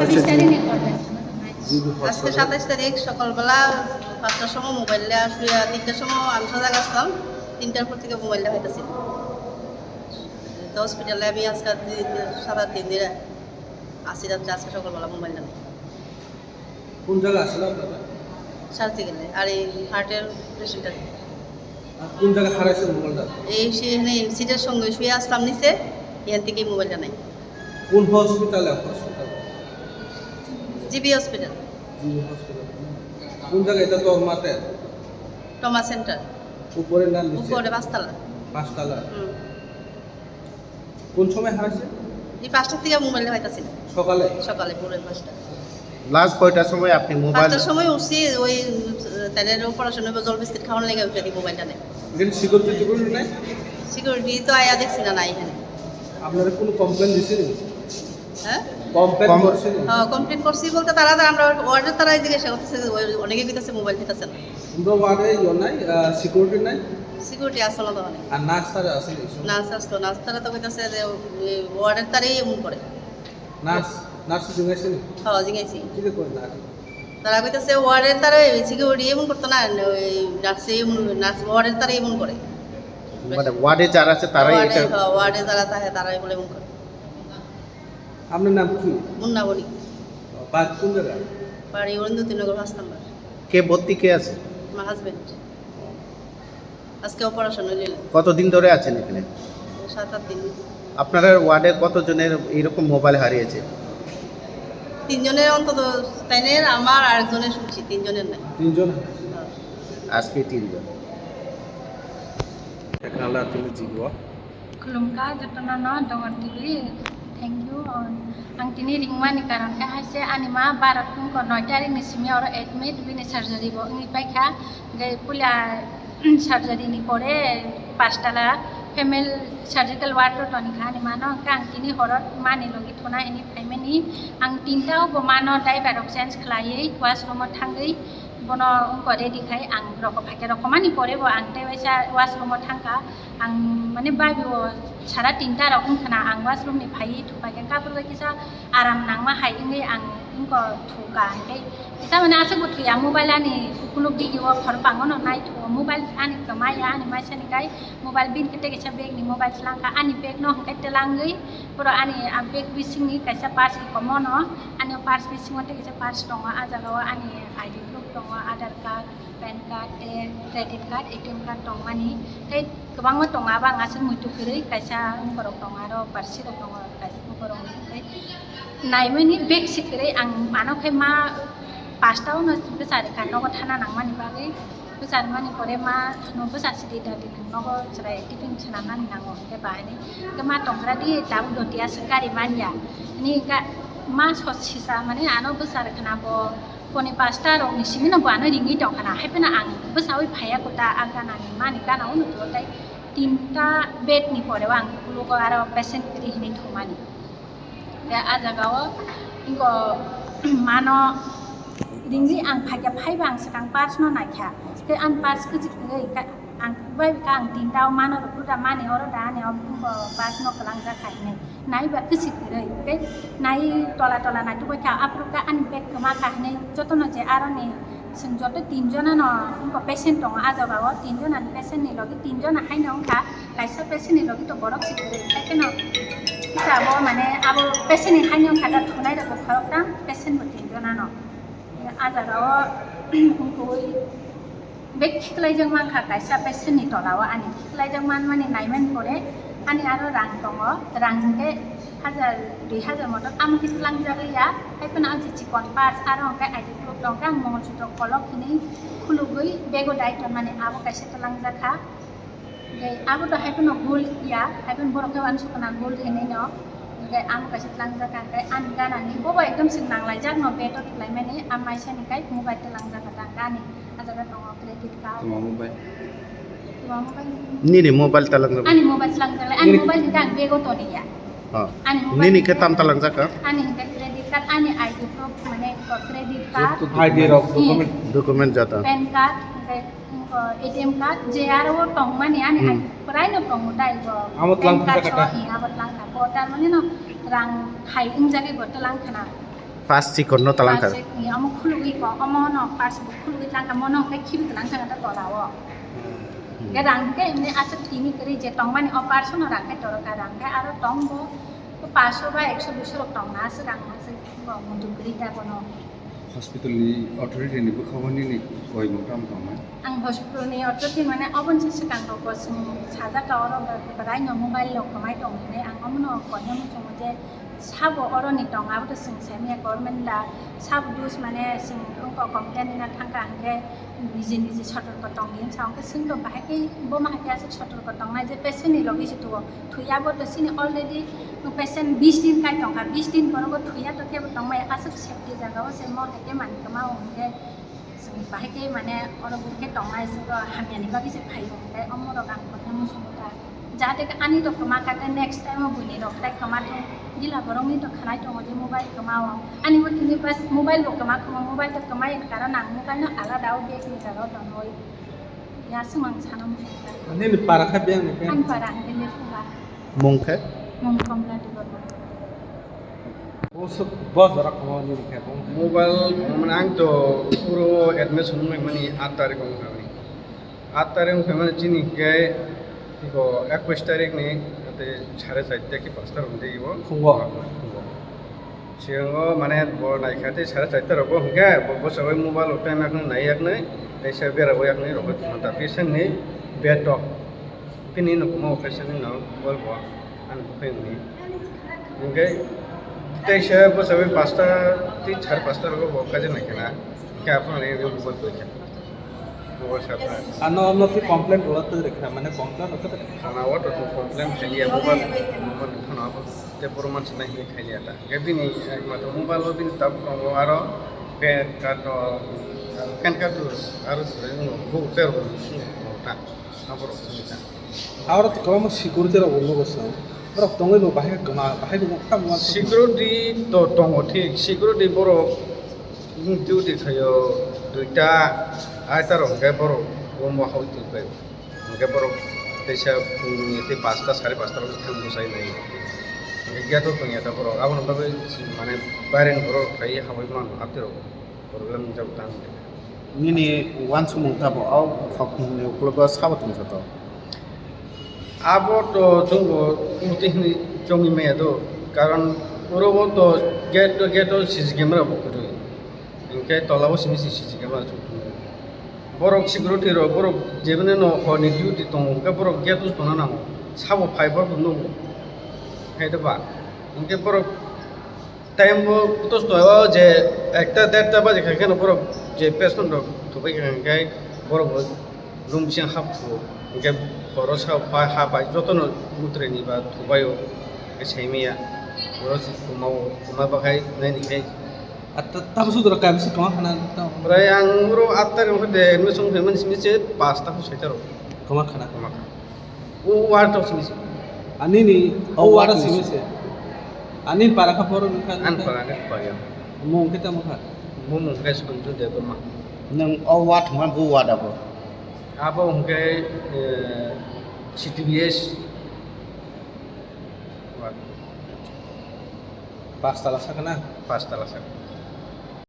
আজকে 27 তারিখ সকালবেলা 5টার সময় মোবাইলে আসলে 3টার সময় আমি সোজা গেছিলাম, 3টার পর থেকে মোবাইলটা হইতেছিল। তো হসপিটালে আমি আজকে 7-8 দিন ধরে আসি, যাচ্ছে আজকে সকালবেলা মোবাইলটা নেই। কোন জায়গায় আসলে আপনারা? সার্জিক্যালে আর এই হার্টের পেশেন্টের। আর কোন জায়গায় হারাইছেন মোবাইলটা? এই সেখানে সিটের সঙ্গে শুয়ে আসলাম নিচে, এখান থেকেই মোবাইলটা নেই। কোন হসপিটালে? Hospital GB hospital, GB hospital. কোন জায়গায়? এটা তো মাঠে টমা সেন্টার, উপরে না নিচে? উপরে 5তলা। 5তলা। কোন সময় হারাইছে? এই 5টার থেকে মোবাইলটা হইতেছিল। সকালে? সকালে পুরো 5টা। লাস্ট কয়টার সময় আপনি মোবাইল? 5টার সময় উঠছি, ওই তাদের অপারেশন হবে, জল বিস্কিট খাওয়ার লেগে উঠে দিই মোবাইলটা নেই। এখানে সিকিউরিটি টিকিউরিটি নাই? সিকিউরিটি তো আয়া দেখছি না, নাই এখানে। আপনারা কোনো কমপ্লেন দিয়েছিলেন? হ্যাঁ, কমপ্লেন করছিলেন? কমপ্লেন করছি বলতে তারা আমরা ওয়ার্ডের তারাই জিজ্ঞাসা করতেছে, অনেকে দিতেছে মোবাইল দিতেছে না। আমরা ওয়ার্ডে নাই, সিকিউরিটি নাই? সিকিউরিটি আসলো না তো অনেক। আর নার্স তারা আসলে? নার্স আসলো, নার্স তারা তো কইতেছে যে ওয়ার্ডের তারাই এমন করে। নার্স জিজ্ঞাসা? হ্যাঁ, জিজ্ঞাসি। কি করে না? তারা কইতেছে ওয়ার্ডের তারা সিকিউরিটি এমন করতো না, ওই নার্স ওয়ার্ডের তারাই এমন করে। মানে ওয়ার্ডে যারা আছে তারাই এটা? ওয়ার্ডে যারা থাকে তারাই বলে এমন করে। আপনার নাম কি? মুন্না বলি। বাড়ি কোন জায়গায়? বাড়ি অরিন্দতিনগর 5 নম্বর। কে ভর্তি, কে আছে? আমার হাজবেন্ড আজকে অপারেশন হইল। কতদিন ধরে আছেন এখানে? 7-8 দিন। আপনার ওয়ার্ডে কতজনের এইরকম মোবাইল হারিয়েছে? 3 জনের অন্তত, তাইনের আমার আরেকজনের শুনছি, 3 জনের নাই। 3 জন? আজকে 3 জন। Eknala tuli jiwa. Kulumka jotonono dongon tuli thank you ang tini ringmani karon ka haise anima barat kum ko 9 tarik ni simi oro admit bini surgery bo ngi paikha gai pula surgery ni pore 5tala female surgical ward to toni khani mano ka ang tini horot mani logi thona ini phaimeni ang tinta bo mano dai barok change khlai washroom thangai bono ungko ready khai ang roko phake rokomani pore bo ang tai waisa washroom thangka ang mane babi bo sara 3ta rok ungkhana ang washroom ni phai thupai ka kapur kisa aram nangma hai ingai ang ungko thuka kai isa mane ase bo thuya mobile ani kuno video khor pangono nai thu mobile ani kamaya ani maisa ni kai mobile bin kete kisa bag ni mobile slangka ani bag no kai telangai pura ani bag bising ni kaisa pass ki komono ani pass bising ote kisa pass tonga ajagawa ani ID proof tonga Aadhaar card, PAN card, credit card, ATM card tongmani kai kabangma tonga bang asung muitu khirei kaisa ungkorok tonga ro parsi ro tonga kaisa ungkorok kai naimani bag sikirei ang mano khai ma 5tao no besar kan no thana nangmani bagai besar mani pore ma no besar sidi dadi no chrai tiffin chananan nango ke baini kema tongra di tabu dotia sekari manja ni ka ma sochisa mane ano besar khana bo poni 5ta rok ni simina bo ano ringi tong khana haipena ang besawi phaya kota agana ni mani kana unu to tai 3ta bed ni pore wang lugo aro patient kri hini thumani ya ajagawo ingo mano ringi ang phaya phai bang sakang pass no na kha ke ang pass ku chik ngai ka ang bai ka ang 3ta mano ru da mani oro da ne ob pass no kalang ja khai nei nai ba ku chik ngai ke nai tola tola na tu ka apru ka an bag kama ka nei jotono je aro ne sung joto 3 jona no ko patient tong ajagawo 3 jona patient ni logi 3 jona hai nong ka kaisa patient ni logi to borok chik ngai ke no isa bo mane abo patient ni hai nong ka da thunai da ko khorok ta patient bo 3 jona no ajagawo ungkoi bek khiklai jang man kha kaisa patient ni tolawa ani khiklai jang man mani naiman pore ani aro rang tongo rang ke 1000 motor am khitlang jagaya hai pana aji chikon pass aro ka ID proof dong kang mongol sutro kolok kini khulugoi bego daiton mane abo kaisa talang jakha gai abo to hai pana gold ya hai pan borok wan sukana gold hene no gai am kaisa talang jakha kai an gana ni bobo ekdom sing nanglai jak no beto tulai mane am maisa ni kai mobile talang jakha tangani ajaga tongo credit card Tuma mobile. Nini mobile talang ani mobile talang jakha ani mobile ni dang bego to dia ani nini ke tam talang jaka ani credit card ani ID proof mane credit card ID rok document jata PAN card ATM card JR wo tong mani ani prai no tong dai go Amot lang PAN card kata. amot lang ka portal mane no rang hai ung jage go talang khana Pas sikon no talang pas kar. ni amo khulu i ko amo no pas khulu i tlang ka mono ka khibi tlang ka ta torawo ke rang ke ni asat tini kari je tong mani operation no rang ke tor ka rang ke aro tong bo 500 বা 100 200 tong na se rang ma se bo mutu kari ta kono हस्पिटलनि अथ'रिटिनिबो खामानि गय मोनथाम दङ ang hospital ni authority mane obon se se kang ko sing saja ka oro ba rai no mobile lo kamai tong ne ang amno ko nyam chung je sabo oro ni tong a to sing se me government la sab dus mane sing ko complain na thang ka hange নিজে নিজে ছটর ko tong yin chang ke sing do ba ke bo ma ke ase ছটর ko tong na je patient ni logi se to thuya bo to sin already patient 20 din kai tong ka 20 din boro thuya to ke tong ma ase safety jaga se mo ke man ka ma ke bahike mane oro buke tongai se ko hamiani ba bise phai ke amoro kan ko namu sumuta jate ka ani to kama ka next time buni ro kai kama to gila borong ni to khanai to je mobile kamawa ani mo tini pas mobile lo kama mobile to kamai karena nang mo kan ala dau be ki jaro to noi ya sumang sana mo अनि नि पाराखा बियां नि an parang ke le fuga Mung ke? mong komla di bor ओ सब बहुत जरा खामानि नि खाबो मोबाइल माने आं तो पुरो एडमिशन में माने 8 तारिख में खाबी 8 तारिख में माने चिनी के इको 21 तारिख ने ते 4:30 की 5 तारिख में देबो खुंगो सिंगो माने बो नाय खाते 4:30 रबो हंगे बो सबै मोबाइल टाइम आखन नायक नै ऐसे बेराबो आखन रबो ता पेशेंट नि बेटो पिनि न को पेशेंट नि न मोबाइल बो आन फैनि हंगे तेसे बो सबै 5टा 4:30 रबो बो काजे नाय केना के आपन ले मोबाइल को के मोबाइल साथा अन अनति कम्प्लेन होत रेखा माने कम्प्लेन होत खाना वाट तो प्रॉब्लम खेलिया मोबाइल खाना ते परमान से नहीं खेलिया था गेबिनी मतलब मोबाइल बिन तब आरो पैन कार्ड आरो वो पेर ता नबर सुनिता और तो कम सिक्योरिटी रो बोलो बस पर तंगे नो बाहे कमा बाहे नो काम मा सिक्योरिटी तो तंग ठीक सिक्योरिटी बरो ड्यूटी थयो दुइटा आइटा रंगे बरो गमो हाउति पे रंगे बरो तेसा ते 5टा 5:30 बजे थांग बसाय नै गया तो तंगे ता बरो आबन बाबे माने बारेन बरो खाय हाबाय मान आतेरो प्रॉब्लम जब तान Nini wan sumung tabo au khok ni ukloba sabatung sato. आबो तो जोंबो उतिनि जोंनि मेयादो कारण बरोबो तो गेट सीसी कैमरा बकरो इनके तलाबो सीसी कैमरा जुटु बरक सिक्योरिटी रो बरक जेबने न हरनि डिउटी दं के बरक गेट उस दना नांगो साबो फाइबर दं हेदबा इनके बरक टाइम बो तो स्टोवा जे एकटा देरटा बाजे खायखान बरक जे पेशेंट रो थबाय खायखाय बरक रूम सिं हाबफु इनके खरसा हाबाय जतन मुद्रेनि बा थबायो सेमिया बरस कुमाव कुमा बाखाय नायनिखाय तब सुदर काम से कमा खाना ओमफ्राय आं बर' 8 तारिख होदे एडमिसन पेमेन्ट सिमिसे 5 ताखौ सैतार कमा खाना ओ वार्ड सिमिसे अनि नि औ वारा सिमिसे अनि पाराखा पर आन पाराने पाया मु kita मखा मु मुंगे सुनजु दे बमा Nang au wat ma bu wat abo. आबो Munge CTBS ward 5 tala sakana 5 ताला